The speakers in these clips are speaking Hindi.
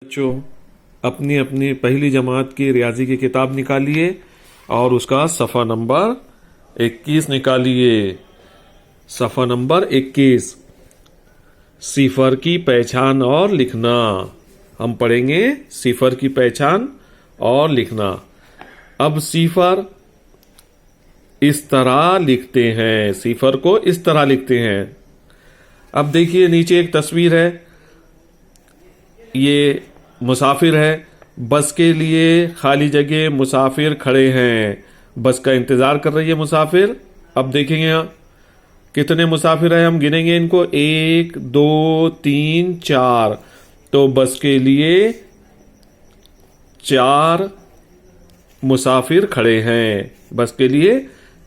बच्चों, अपनी अपनी पहली जमात की रियाजी की किताब निकालिए और उसका सफ़ा नंबर 21 निकालिए। सफ़ा नंबर 21, सिफर की पहचान और लिखना। हम पढ़ेंगे सिफर की पहचान और लिखना। अब सिफर इस तरह लिखते हैं, सिफर को इस तरह लिखते हैं। अब देखिए नीचे एक तस्वीर है, ये मुसाफिर है। बस के लिए खाली जगह मुसाफिर खड़े हैं, बस का इंतजार कर रही है मुसाफिर। अब देखेंगे यहाँ कितने मुसाफिर हैं, हम गिनेंगे इनको 1 2 3 4। तो बस के लिए 4 मुसाफिर खड़े हैं, बस के लिए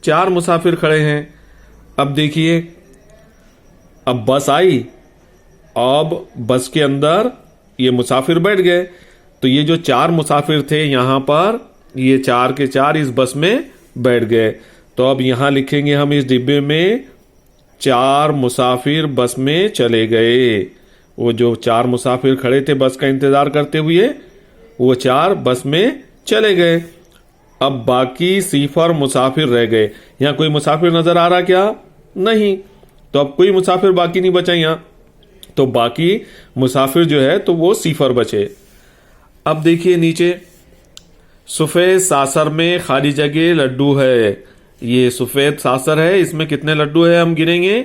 4 मुसाफिर खड़े हैं। अब देखिए, अब बस आई, अब बस के अंदर ये मुसाफिर बैठ गए। तो ये जो 4 मुसाफिर थे यहां पर, ये 4 के 4 इस बस में बैठ गए। तो अब यहां लिखेंगे हम इस डिब्बे में 4 मुसाफिर बस में चले गए। वो जो 4 मुसाफिर खड़े थे बस का इंतजार करते हुए, वो 4 बस में चले गए। अब बाकी सिफर मुसाफिर रह गए। यहां कोई मुसाफिर नजर आ रहा क्या? नहीं। तो अब कोई मुसाफिर बाकी नहीं बचा यहां, तो बाकी मुसाफिर जो है तो वो सिफर बचे। अब देखिए नीचे, सफेद सासर में खाली जगह लड्डू है। ये सफेद सासर है, इसमें कितने लड्डू है हम गिनेंगे,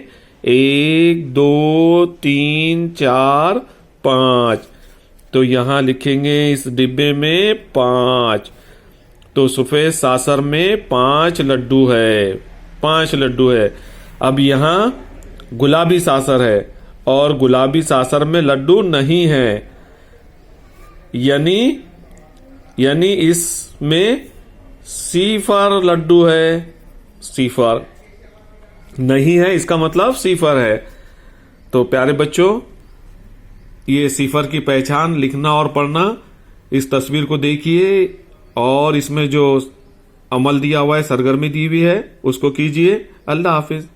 1 2 3 4 5। तो यहां लिखेंगे इस डिब्बे में 5। तो सफेद सासर में 5 लड्डू है, 5 लड्डू है। अब यहां गुलाबी सासर है और गुलाबी सासर में लड्डू नहीं है, यानी इसमें सिफर लड्डू है। सिफर नहीं है, इसका मतलब सिफर है। तो प्यारे बच्चों, ये सिफर की पहचान लिखना और पढ़ना, इस तस्वीर को देखिए और इसमें जो अमल दिया हुआ है, सरगर्मी दी हुई है, उसको कीजिए। अल्लाह हाफिज।